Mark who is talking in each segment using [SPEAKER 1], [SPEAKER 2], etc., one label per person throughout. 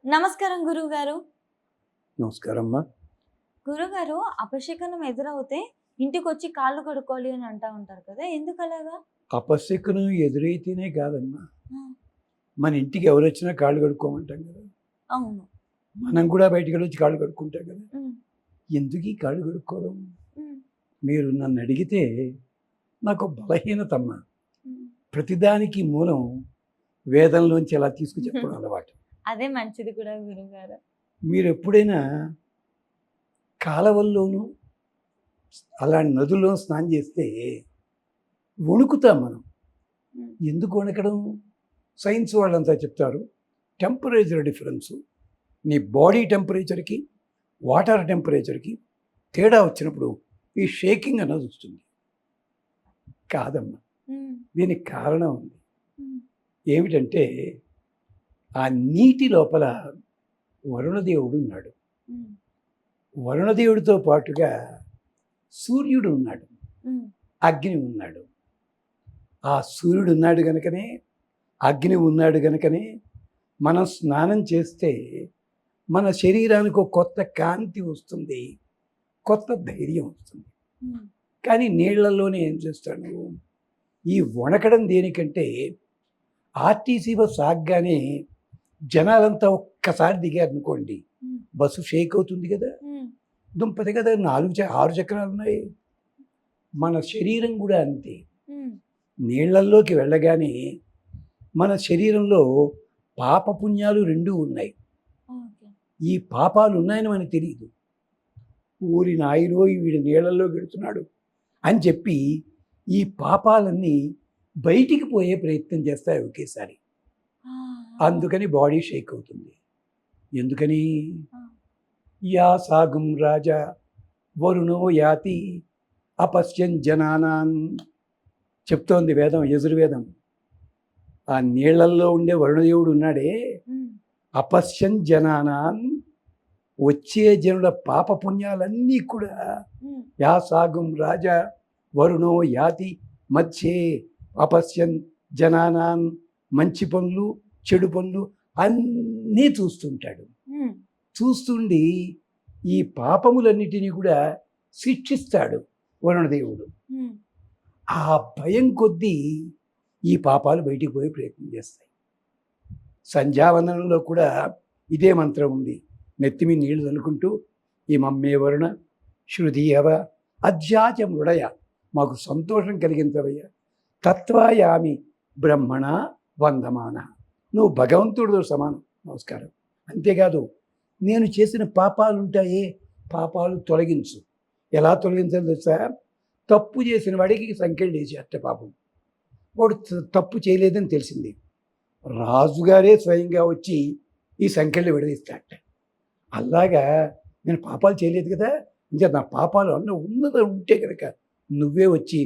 [SPEAKER 1] నమస్కారం గురువుగారు.
[SPEAKER 2] నమస్కారం అమ్మా.
[SPEAKER 1] గురువుగారు, అపశకునం ఎదురవుతే ఇంటికొచ్చి కాళ్ళు కడుక్కోవాలి అని అంటా ఉంటారు కదా! ఎందుకలాగా?
[SPEAKER 2] అపశకునం ఎదురైతేనే కాదమ్మా,
[SPEAKER 1] ఆ!
[SPEAKER 2] మన ఇంటికి ఎవరొచ్చినా కాళ్ళు కడుక్కోమంటాం కదా.
[SPEAKER 1] అవును.
[SPEAKER 2] మనం కూడా బయటికి వెళ్ళొచ్చి కాళ్ళు కడుక్కుంటాం కదా.
[SPEAKER 1] హ్మ్.
[SPEAKER 2] ఎందుకు ఈ కాళ్ళు కడుక్కోవడం?
[SPEAKER 1] హ్మ్.
[SPEAKER 2] మీరు నన్ను అడిగితే నాకు బలహీనతమ్మా.
[SPEAKER 1] హ్మ్.
[SPEAKER 2] ప్రతిదానికి మూలం వేదంలోంచి ఎలా తీసుకు చెప్పడం అలవాటు.
[SPEAKER 1] అదే మంచిది కూడా గురువుగారు.
[SPEAKER 2] మీరు ఎప్పుడైనా కాలవల్లోనూ అలాంటి నదుల్లో స్నానం చేస్తే వణుకుతాం మనం.
[SPEAKER 1] హ్మ్.
[SPEAKER 2] ఎందుకు వణకడం? సైన్స్ వాళ్ళంతా చెప్తారు, టెంపరేచర్ డిఫరెన్సు, నీ బాడీ టెంపరేచర్కి వాటర్ టెంపరేచర్కి తేడా వచ్చినప్పుడు ఈ షేకింగ్ అన్నది వస్తుంది. కాదమ్మా,
[SPEAKER 1] హ్మ్.
[SPEAKER 2] దీనికి కారణం ఉంది.
[SPEAKER 1] హ్మ్.
[SPEAKER 2] ఏమిటంటే ఆ నీటి లోపల వరుణదేవుడు ఉన్నాడు.
[SPEAKER 1] హ్మ్.
[SPEAKER 2] వరుణదేవుడితో పాటుగా సూర్యుడు ఉన్నాడు,
[SPEAKER 1] హ్మ్.
[SPEAKER 2] అగ్ని ఉన్నాడు. ఆ సూర్యుడు ఉన్నాడు గనుకనే, అగ్ని ఉన్నాడు గనుకనే మనం స్నానం చేస్తే మన శరీరానికి ఒక కొత్త కాంతి వస్తుంది, కొత్త ధైర్యం వస్తుంది.
[SPEAKER 1] హ్మ్.
[SPEAKER 2] కానీ నీళ్లలోనే ఏం చేస్తాడు నువ్వు? ఈ వణకడం దేనికంటే ఆర్టీసీ బస్సు ఆగగానే జనాలంతా ఒక్కసారి దిగారు అనుకోండి,
[SPEAKER 1] హ్మ్.
[SPEAKER 2] బస్సు షేక్ అవుతుంది కదా.
[SPEAKER 1] హ్మ్.
[SPEAKER 2] దుంపది కదా, 6 చక్రాలు ఉన్నాయి. మన శరీరం కూడా అంతే.
[SPEAKER 1] హ్మ్.
[SPEAKER 2] నీళ్లల్లోకి వెళ్ళగానే మన శరీరంలో పాపపుణ్యాలు రెండూ ఉన్నాయి.
[SPEAKER 1] ఓకే.
[SPEAKER 2] ఈ పాపాలు ఉన్నాయని మనకు తెలియదు. ఊరి నాయనో వీడు నీళ్ళల్లో గెడుతున్నాడు అని చెప్పి ఈ పాపాలన్నీ బయటికి పోయే ప్రయత్నం చేస్తాయి ఒకేసారి.
[SPEAKER 1] ఆ!
[SPEAKER 2] అందుకని బాడీ షేక్ అవుతుంది. ఎందుకని?
[SPEAKER 1] ఆ!
[SPEAKER 2] యా సాగం రాజా వరుణో యాతి అపశ్యన్ జనానాన్ చెప్తోంది వేదం, యజుర్వేదం. ఆ నీళ్లల్లో ఉండే వరుణదేవుడు ఉన్నాడే,
[SPEAKER 1] హ్మ్.
[SPEAKER 2] అపశ్యన్ జనానాన్, వచ్చే జనుల పాపపుణ్యాలన్నీ కూడా
[SPEAKER 1] హ్మ్.
[SPEAKER 2] యా సాగం రాజా వరుణో యాతి మధ్యే అపశ్యన్ జనానాన్, మంచి పనులు చెడు పనులు అన్నీ చూస్తుంటాడు.
[SPEAKER 1] హ్మ్.
[SPEAKER 2] చూస్తుండి ఈ పాపములన్నిటినీ కూడా శిక్షిస్తాడు వరుణదేవుడు.
[SPEAKER 1] హ్మ్.
[SPEAKER 2] ఆ భయం కొద్దీ ఈ పాపాలు బయటికి పోయే ప్రయత్నం చేస్తాయి. సంధ్యావందనంలో కూడా ఇదే మంత్రం ఉంది. నెత్తిమి నీళ్లు చల్లుకుంటూ ఈ మమ్మే వరుణ శృధీయవ అధ్యాచ మృడయ, మాకు సంతోషం కలిగించవయ్యా, తత్వాయామి బ్రహ్మణ వందమాన, నువ్వు భగవంతుడితో సమానం, నమస్కారం. అంతేకాదు, నేను చేసిన పాపాలు ఉంటాయే, పాపాలు తొలగించు. ఎలా తొలగించాలో తెలుసా? తప్పు చేసిన వాడికి సంఖ్యలు వేసి అట్ట పాపం, వాడు తప్పు చేయలేదని తెలిసింది, రాజుగారే స్వయంగా వచ్చి ఈ సంఖ్యలు విడదీస్తాడట. అలాగా నేను పాపాలు చేయలేదు కదా, ఇంకా నా పాపాలు అన్న ఉన్నది ఉంటే కనుక నువ్వే వచ్చి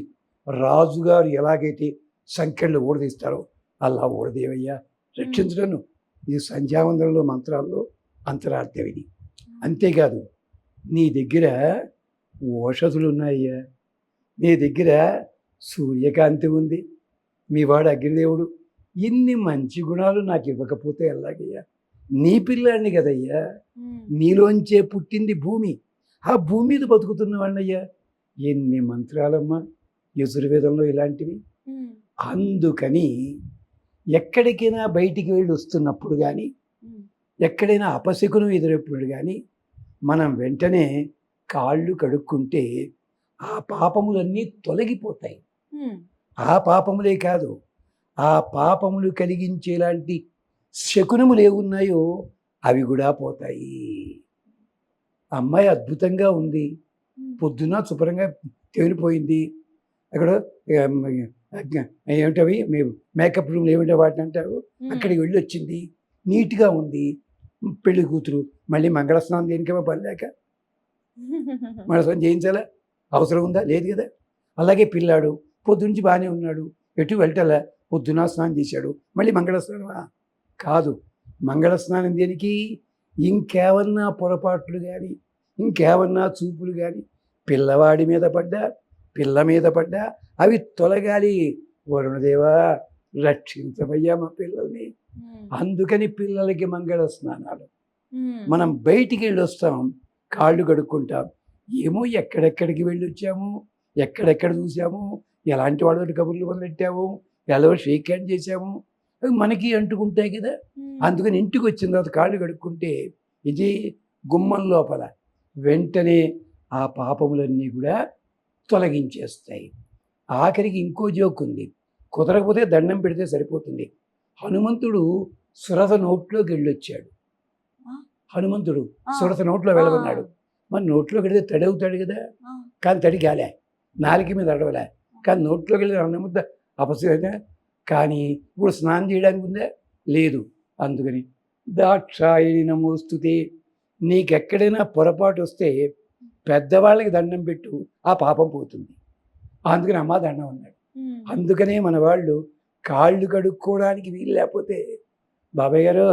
[SPEAKER 2] రాజుగారు ఎలాగైతే సంఖ్యలు ఊడదీస్తారో అలా ఊడదేవయ్యా, రక్షించడం. ఇది సంధ్యావందనంలో మంత్రాల్లో అంతరార్థం ఇది. అంతేకాదు, నీ దగ్గర ఓషధులు ఉన్నాయ్యా, నీ దగ్గర సూర్యకాంతి ఉంది, మీ వాడు అగ్నిదేవుడు, ఇన్ని మంచి గుణాలు నాకు ఇవ్వకపోతే ఎలాగయ్యా? నీ పిల్లాడిని కదయ్యా,
[SPEAKER 1] హ్మ్.
[SPEAKER 2] నీలోంచే పుట్టింది భూమి, ఆ భూమి మీద బతుకుతున్నవాడినయ్యా. ఎన్ని మంత్రాలమ్మా యజుర్వేదంలో ఇలాంటివి.
[SPEAKER 1] హ్మ్.
[SPEAKER 2] అందుకని ఎక్కడికైనా బయటికి వెళ్ళి వస్తున్నప్పుడు కానీ,
[SPEAKER 1] హ్మ్.
[SPEAKER 2] ఎక్కడైనా అపశకునం ఎదురైనప్పుడు కానీ మనం వెంటనే కాళ్ళు కడుక్కుంటే ఆ పాపములన్నీ తొలగిపోతాయి.
[SPEAKER 1] హ్మ్.
[SPEAKER 2] ఆ పాపములే కాదు, ఆ పాపములు కలిగించేలాంటి శకునములు ఏమున్నాయో అవి కూడా పోతాయి. అమ్మాయి అద్భుతంగా ఉంది,
[SPEAKER 1] హ్మ్.
[SPEAKER 2] పొద్దున్న శుభ్రంగా తేలిపోయింది. అక్కడ ఏమిటవి మేకప్ రూమ్లు ఏమిటో వాటిని అంటారు, అక్కడికి వెళ్ళి వచ్చింది, నీట్గా ఉంది. పెళ్లి కూతురు మళ్ళీ మంగళస్నానం దేనికేమో పని లేక మంగళస్నానం చేయించాలా? అవసరం ఉందా? లేదు కదా. అలాగే పిల్లాడు పొద్దునుంచి బాగానే ఉన్నాడు, ఎటు వెళ్ళటలా, పొద్దున స్నానం చేశాడు, మళ్ళీ మంగళస్నానమా? కాదు. మంగళస్నానం దేనికి? ఇంకేమన్నా పొరపాట్లు కానీ, ఇంకేమన్నా చూపులు కానీ పిల్లవాడి మీద పడ్డా, పిల్ల మీద పడ్డా అవి తొలగాలి. వరుణదేవా, రక్షించవయ్యా మా పిల్లల్ని. అందుకని పిల్లలకి మంగళ స్నానాలు. మనం బయటికి వెళ్ళి వస్తాం, కాళ్ళు కడుక్కుంటాం. ఏమో ఎక్కడెక్కడికి వెళ్ళి వచ్చాము, ఎక్కడెక్కడ చూసాము, ఎలాంటి వాళ్ళతో కబుర్లు మొదలెట్టాము, ఎలా షేక్ హ్యాండ్ చేసాము, అవి మనకి అంటుకుంటాయి కదా. అందుకని ఇంటికి వచ్చిన తర్వాత కాళ్ళు కడుక్కుంటే ఇది గుమ్మం లోపల వెంటనే ఆ పాపములన్నీ కూడా తొలగించేస్తాయి. ఆఖరికి ఇంకో జోక్ ఉంది, కుదరకపోతే దండం పెడితే సరిపోతుంది. హనుమంతుడు సురథ నోట్లోకి వెళ్ళొచ్చాడు. హనుమంతుడు సురథ నోట్లో వెళ్ళమన్నాడు. మరి నోట్లోకి వెళితే తడి అవుతాడు కదా, కానీ తడి గాలే, నాలుక మీద అడవలే, కానీ నోట్లోకి వెళ్ళి అన్నముద్ద అపసరైన. కానీ ఇప్పుడు స్నానం చేయడానికి ఉందా? లేదు. అందుకని దాక్షాయణి నమోస్తుతే, నీకెక్కడైనా పొరపాటు వస్తే పెద్దవాళ్ళకి దండం పెట్టు, ఆ పాపం పోతుంది. అందుకని అమ్మ దండం అన్నాడు. అందుకనే మన వాళ్ళు కాళ్ళు కడుక్కోవడానికి వీలు లేకపోతే బాబాయ్ గారు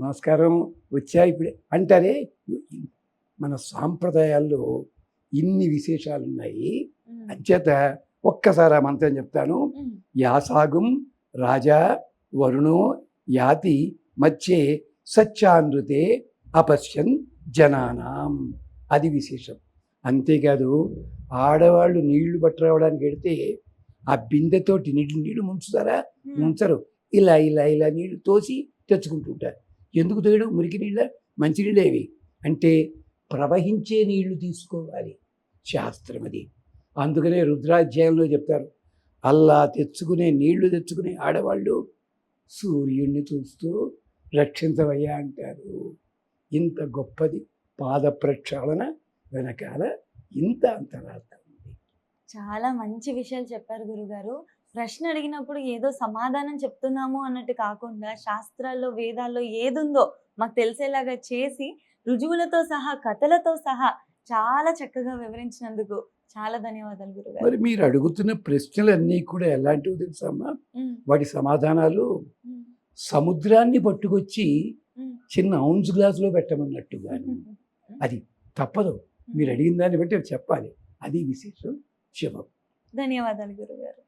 [SPEAKER 2] నమస్కారం వచ్చా ఇప్పుడే అంటారే. మన సాంప్రదాయాల్లో ఇన్ని విశేషాలు ఉన్నాయి. అంచేత ఒక్కసారి ఆ మంత్రం చెప్తాను. యాసాగుం రాజా వరుణో యాతి మధ్యే సత్యానృతే అపశ్యన్ జనానాం. అది విశేషం. అంతేకాదు, ఆడవాళ్ళు నీళ్లు పట్టురావడానికి వెడితే ఆ బిందెతోటి నీళ్లు ముంచుతారా? ముంచరు. ఇలా ఇలా ఇలా నీళ్లు తోసి తెచ్చుకుంటుంటారు. ఎందుకు తోయడం? మురికి నీళ్ళ, మంచి నీళ్ళేవి అంటే ప్రవహించే నీళ్లు తీసుకోవాలి, శాస్త్రం అది. అందుకనే రుద్రాధ్యాయంలో చెప్తారు, అల్లా తెచ్చుకునే నీళ్లు తెచ్చుకునే ఆడవాళ్ళు సూర్యుడిని చూస్తూ రక్షించవయ్యా అంటారు. ఇంత గొప్పది పాద ప్రక్షాళన వెనకాల ఇంత అంతరార్థం ఉంది.
[SPEAKER 1] చాలా మంచి విషయాలు చెప్పారు గురుగారు. ప్రశ్న అడిగినప్పుడు ఏదో సమాధానం చెప్తున్నాము అన్నట్టు కాకుండా శాస్త్రాల్లో వేదాల్లో ఏదుందో మాకు తెలిసేలాగా చేసి రుజువులతో సహా కథలతో సహా చాలా చక్కగా వివరించినందుకు చాలా ధన్యవాదాలు గురుగారు.
[SPEAKER 2] మరి మీరు అడుగుతున్న ప్రశ్నలన్నీ కూడా ఎలాంటివి తెలుసమ్మా? వాటి సమాధానాలు సముద్రాన్ని పట్టుకొచ్చి చిన్న ఔన్స్ గ్లాసులో పెట్టమన్నట్టుగాను. అది తప్పదు. మీరు అడిగిన దాన్ని బట్టి చెప్పాలి. అది విశేషం. శుభం.
[SPEAKER 1] ధన్యవాదాలు గురుగారు.